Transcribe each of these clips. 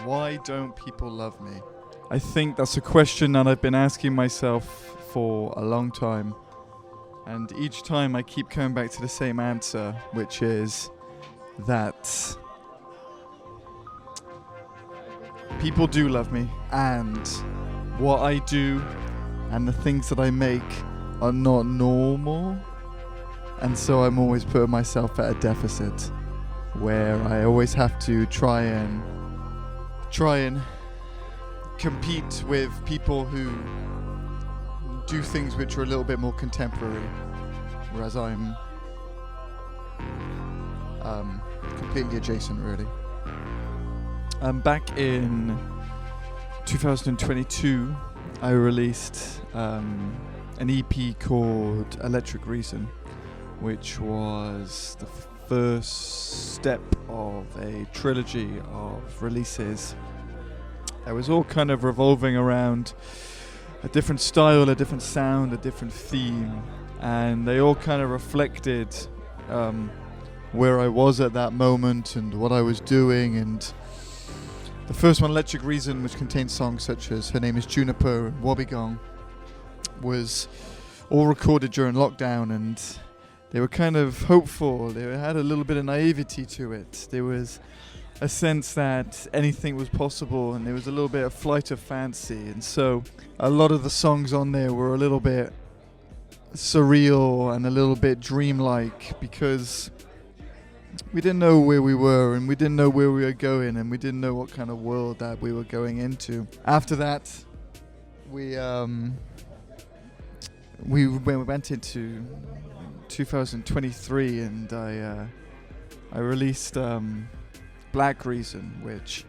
Why don't people love me? I think that's a question that I've been asking myself for a long time. And each time I keep coming back to the same answer, which is that people do love me, and what I do and the things that I make are not normal. And so I'm always putting myself at a deficit, where I always have to try and compete with people who do things which are a little bit more contemporary, whereas I'm completely adjacent, really. Back in 2022, I released an EP called Electric Reason, which was the first step of a trilogy of releases. It was all kind of revolving around a different style, a different sound, a different theme, and they all kind of reflected where I was at that moment and what I was doing. And the first one, Electric Reason, which contained songs such as Her Name is Juniper and Wobbegong, was all recorded during lockdown, and they were kind of hopeful. They had a little bit of naivety to it. There was a sense that anything was possible, and there was a little bit of flight of fancy. And so a lot of the songs on there were a little bit surreal and a little bit dreamlike, because we didn't know where we were, and we didn't know where we were going, and we didn't know what kind of world that we were going into. After that, we went into 2023, and I released Black Reason, which,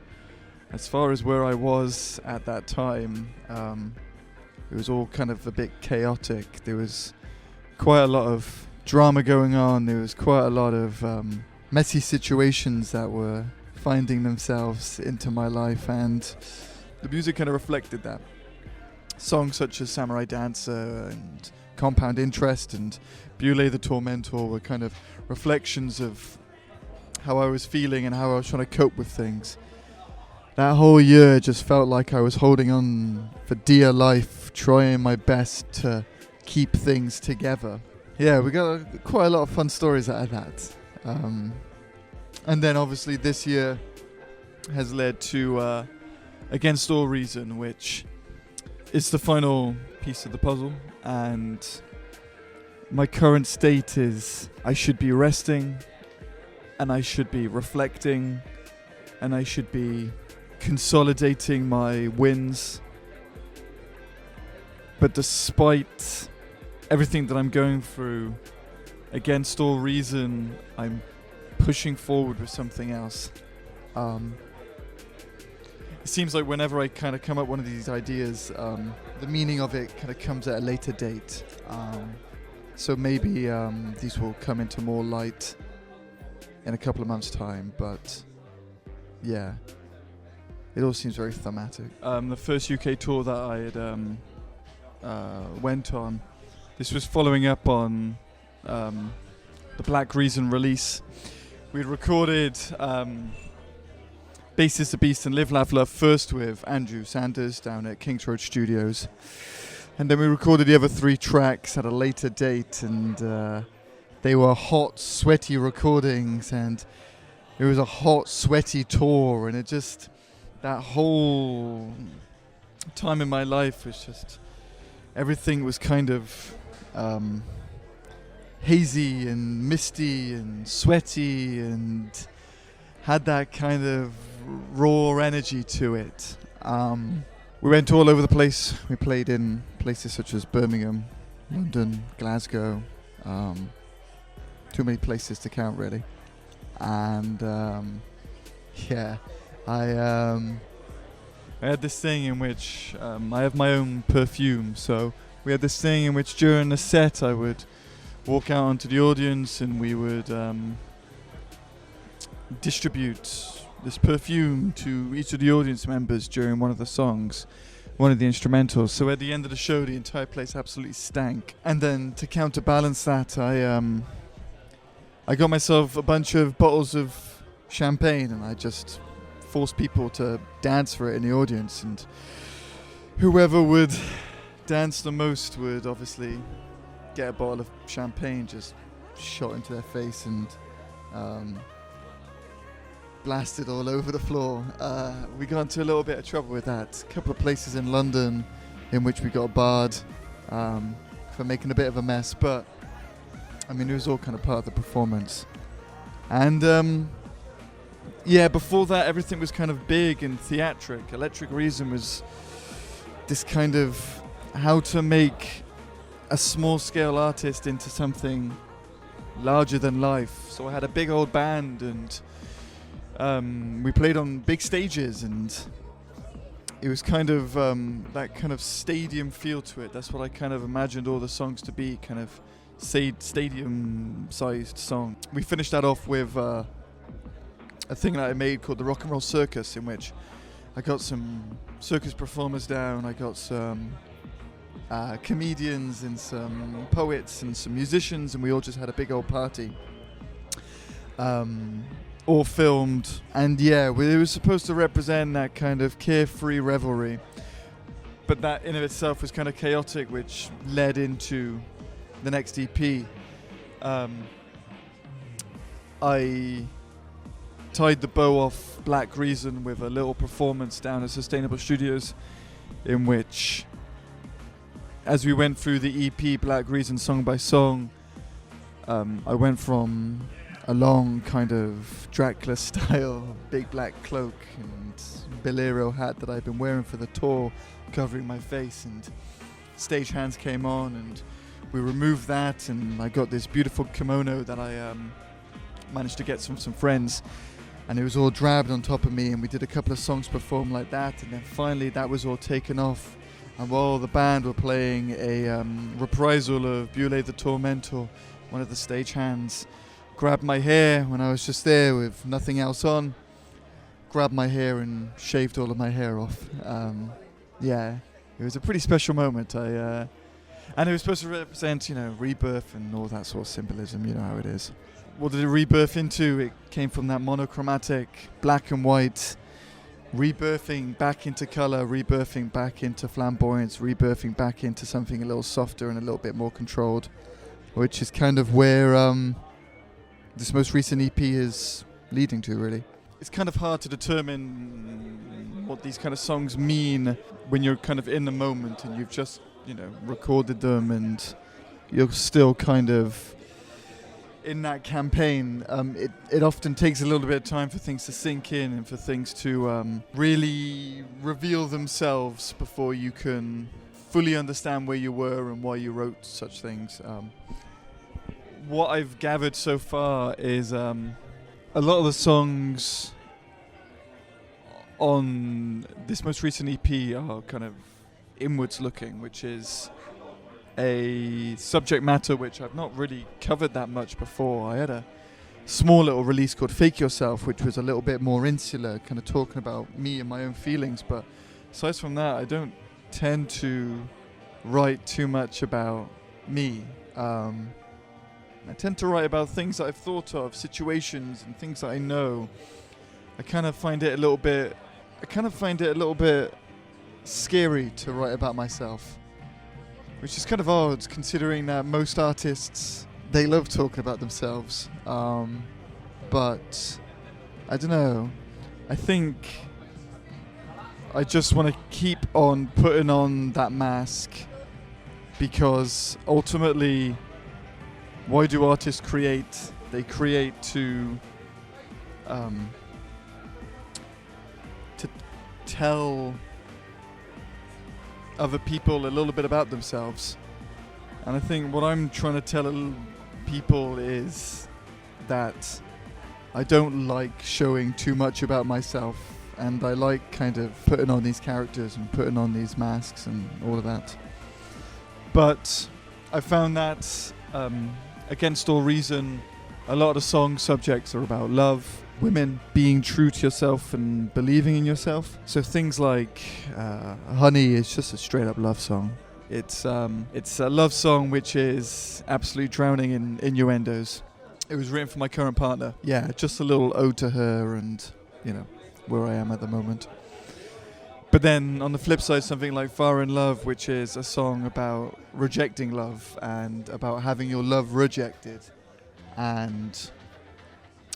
as far as where I was at that time, it was all kind of a bit chaotic. There was quite a lot of drama going on. There was quite a lot of messy situations that were finding themselves into my life, and the music kind of reflected that. Songs such as Samurai Dancer and Compound Interest and Bewlay the Tormentor were kind of reflections of how I was feeling and how I was trying to cope with things. That whole year just felt like I was holding on for dear life, trying my best to keep things together. Yeah, we got quite a lot of fun stories out of that. And then obviously this year has led to Against All Reason, which is the final piece of the puzzle. And my current state is I should be resting, and I should be reflecting, and I should be consolidating my wins. But despite everything that I'm going through, Against All Reason, I'm pushing forward with something else. It seems like whenever I kind of come up with one of these ideas, the meaning of it kind of comes at a later date. So maybe these will come into more light in a couple of months' time, but yeah, it all seems very thematic. The first UK tour that I had went on, this was following up on the Black Reason release. We'd recorded Bassist the Beast and Live Laugh Love first with Andrew Sanders down at Kings Road Studios, and then we recorded the other 3 tracks at a later date, and they were hot, sweaty recordings, and it was a hot, sweaty tour, and it just, that whole time in my life was just, everything was kind of hazy and misty and sweaty and had that kind of raw energy to it. We went all over the place. We played in places such as Birmingham, London, Glasgow, too many places to count, really. And yeah, I had this thing in which I have my own perfume, so we had this thing in which during the set I would walk out onto the audience and we would distribute this perfume to each of the audience members during one of the songs. one of the instrumentals. So at the end of the show, the entire place absolutely stank. And then to counterbalance that, I got myself a bunch of bottles of champagne, and I just forced people to dance for it in the audience. And whoever would dance the most would obviously get a bottle of champagne just shot into their face and blasted all over the floor. We got into a little bit of trouble with that. A couple of places in London in which we got barred for making a bit of a mess, but I mean, it was all kind of part of the performance. And before that, everything was kind of big and theatric. Electric Reason was this kind of how to make a small-scale artist into something larger than life. So I had a big old band, and we played on big stages, and it was kind of that kind of stadium feel to it. That's what I kind of imagined all the songs to be, kind of stadium-sized song. We finished that off with a thing that I made called the Rock and Roll Circus, in which I got some circus performers down, I got some comedians and some poets and some musicians, and we all just had a big old party. All filmed, and it was supposed to represent that kind of carefree revelry, but that in of itself was kind of chaotic, which led into the next EP. I tied the bow off Black Reason with a little performance down at Sustainable Studios, in which, as we went through the EP Black Reason song by song, I went from a long kind of Dracula style big black cloak and bolero hat that I'd been wearing for the tour, covering my face, and stage hands came on, and we removed that, and I got this beautiful kimono that I managed to get from some friends, and it was all drabbed on top of me, and we did a couple of songs performed like that, and then finally that was all taken off, and while the band were playing a reprisal of Bewlay the Tormentor, one of the stage hands grabbed my hair when I was just there with nothing else on, grabbed my hair and shaved all of my hair off. It was a pretty special moment. And it was supposed to represent, rebirth and all that sort of symbolism, you know how it is. What did it rebirth into? It came from that monochromatic black and white, rebirthing back into color, rebirthing back into flamboyance, rebirthing back into something a little softer and a little bit more controlled, which is kind of where this most recent EP is leading to, really. It's kind of hard to determine what these kind of songs mean when you're kind of in the moment and you've just, recorded them and you're still kind of in that campaign. It often takes a little bit of time for things to sink in and for things to really reveal themselves before you can fully understand where you were and why you wrote such things. What I've gathered so far is a lot of the songs on this most recent EP are kind of inwards looking, which is a subject matter which I've not really covered that much before. I had a small little release called Fake Yourself, which was a little bit more insular, kind of talking about me and my own feelings, but aside from that, I don't tend to write too much about me. I tend to write about things that I've thought of, situations and things that I know. I kind of find it a little bit scary to write about myself, which is kind of odd considering that most artists, they love talking about themselves. But I don't know. I think I just want to keep on putting on that mask, because ultimately, why do artists create? They create to tell other people a little bit about themselves. And I think what I'm trying to tell people is that I don't like showing too much about myself, and I like kind of putting on these characters and putting on these masks and all of that. But I found that Against All Reason, a lot of the song subjects are about love, women being true to yourself and believing in yourself. So things like Honey is just a straight up love song. It's a love song which is absolutely drowning in innuendos. It was written for my current partner. Yeah, just a little ode to her and, you know, where I am at the moment. But then on the flip side, something like Far in Love, which is a song about rejecting love and about having your love rejected and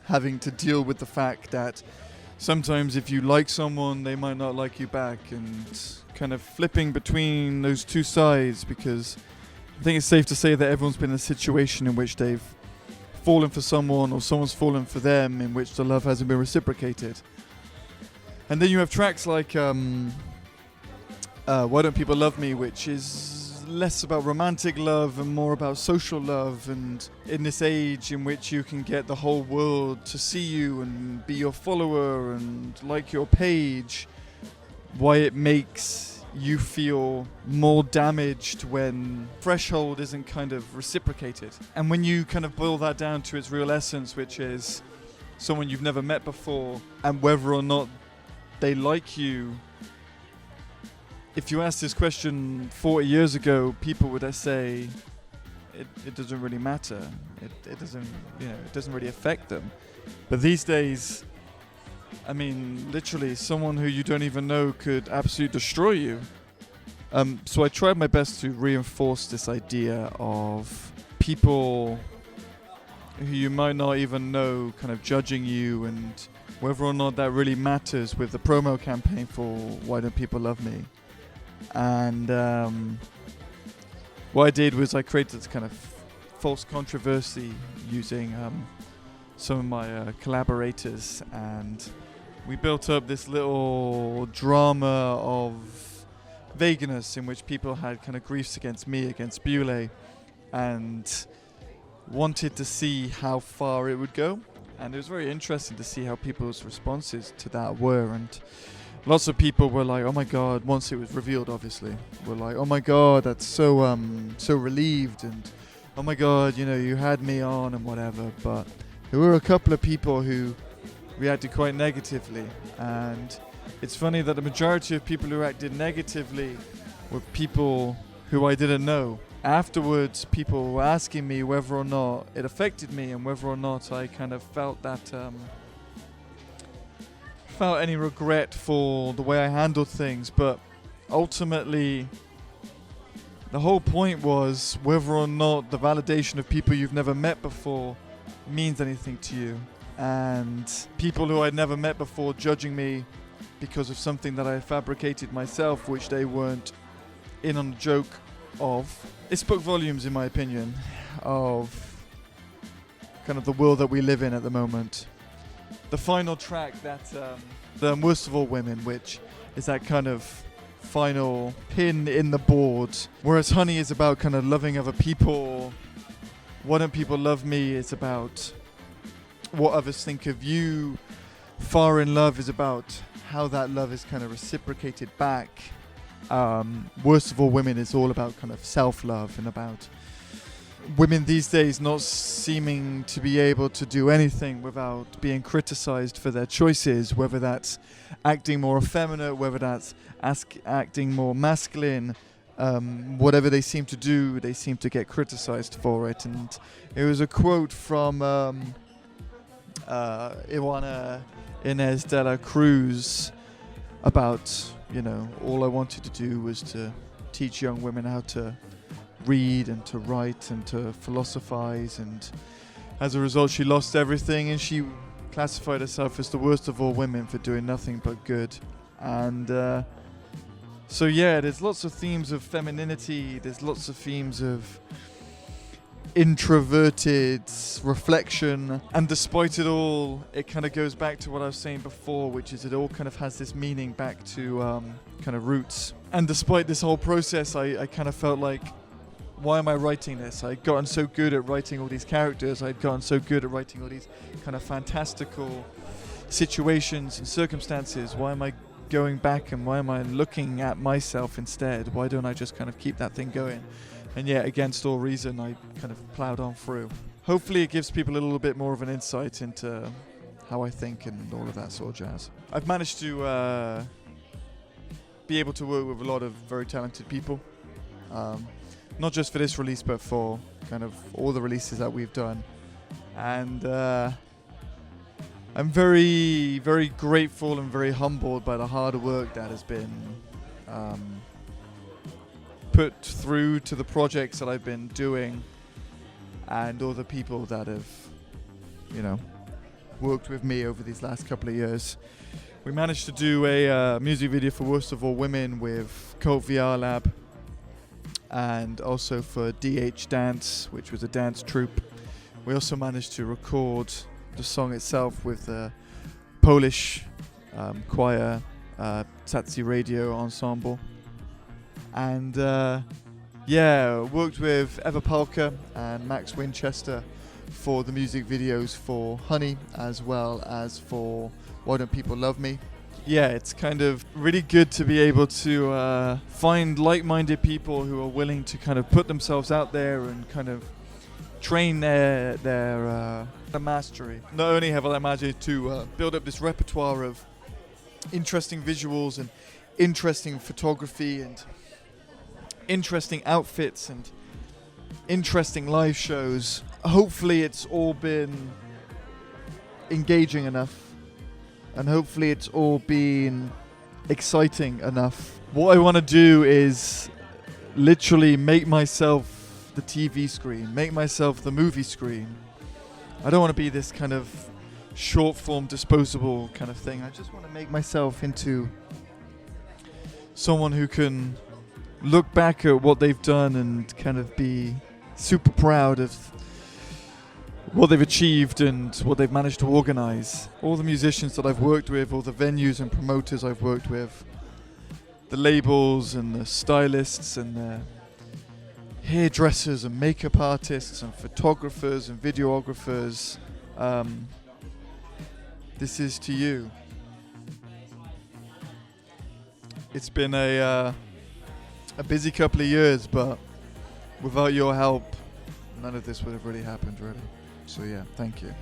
having to deal with the fact that sometimes if you like someone, they might not like you back, and kind of flipping between those two sides, because I think it's safe to say that everyone's been in a situation in which they've fallen for someone or someone's fallen for them in which the love hasn't been reciprocated. And then you have tracks like Why Don't People Love Me, which is less about romantic love and more about social love, and in this age in which you can get the whole world to see you and be your follower and like your page, why it makes you feel more damaged when threshold isn't kind of reciprocated. And when you kind of boil that down to its real essence, which is someone you've never met before, and whether or not they like you. If you asked this question 40 years ago, people would say it doesn't really matter. It doesn't, you know, it doesn't really affect them. But these days, I mean, literally, someone who you don't even know could absolutely destroy you. So I tried my best to reinforce this idea of people who you might not even know kind of judging you, and whether or not that really matters with the promo campaign for Why Don't People Love Me. And what I did was I created this kind of false controversy using some of my collaborators, and we built up this little drama of vagueness in which people had kind of griefs against me, against Bewlay, and wanted to see how far it would go. And it was very interesting to see how people's responses to that were. And lots of people were like, oh my god, once it was revealed, obviously, were like, oh my god, that's so relieved, and oh my god, you know, you had me on and whatever. But there were a couple of people who reacted quite negatively, and it's funny that the majority of people who acted negatively were people who I didn't know. Afterwards, people were asking me whether or not it affected me and whether or not I kind of felt that felt any regret for the way I handled things. But ultimately, the whole point was whether or not the validation of people you've never met before means anything to you. And people who I'd never met before judging me because of something that I fabricated myself, which they weren't in on the joke of. It spoke volumes, in my opinion, of kind of the world that we live in at the moment. The final track, that the Worst of All Women, which is that kind of final pin in the board, whereas Honey is about kind of loving other people. Why Don't People Love Me is about what others think of you. Far in Love is about how that love is kind of reciprocated back. Worst of All Women is all about kind of self-love and about women these days not seeming to be able to do anything without being criticized for their choices, whether that's acting more effeminate, whether that's acting more masculine. Whatever they seem to do, they seem to get criticized for it. And it was a quote from Iwana Inez de la Cruz about, you know, all I wanted to do was to teach young women how to read and to write and to philosophize, and as a result she lost everything, and she classified herself as the worst of all women for doing nothing but good. And so yeah, there's lots of themes of femininity, there's lots of themes of introverted reflection, and despite it all, it kind of goes back to what I was saying before, which is it all kind of has this meaning back to kind of roots. And despite this whole process, I kind of felt like, why am I writing this? I'd gotten so good at writing all these characters, I'd gotten so good at writing all these kind of fantastical situations and circumstances. Why am I going back and why am I looking at myself instead? Why don't I just kind of keep that thing going? And yet, against all reason, I kind of ploughed on through. Hopefully it gives people a little bit more of an insight into how I think and all of that sort of jazz. I've managed to be able to work with a lot of very talented people, not just for this release but for kind of all the releases that we've done, and I'm very, very grateful and very humbled by the hard work that has been put through to the projects that I've been doing, and all the people that have, worked with me over these last couple of years. We managed to do a music video for Worst of All Women with Cult VR Lab, and also for DH Dance, which was a dance troupe. We also managed to record the song itself with the Polish choir Tatsy Radio Ensemble. And worked with Ewa Palka and Max Winchester for the music videos for Honey, as well as for Why Don't People Love Me. Yeah, it's kind of really good to be able to find like-minded people who are willing to kind of put themselves out there and kind of train their mastery. Not only have I managed to build up this repertoire of interesting visuals and interesting photography and interesting outfits and interesting live shows, hopefully it's all been engaging enough, and hopefully it's all been exciting enough. What I want to do is literally make myself the TV screen, make myself the movie screen. I don't want to be this kind of short form disposable kind of thing. I just want to make myself into someone who can look back at what they've done and kind of be super proud of what they've achieved and what they've managed to organize. All the musicians that I've worked with, all the venues and promoters I've worked with, the labels and the stylists and the hairdressers and makeup artists and photographers and videographers, this is to you. It's been a busy couple of years, but without your help, none of this would have really happened, really. So yeah, thank you.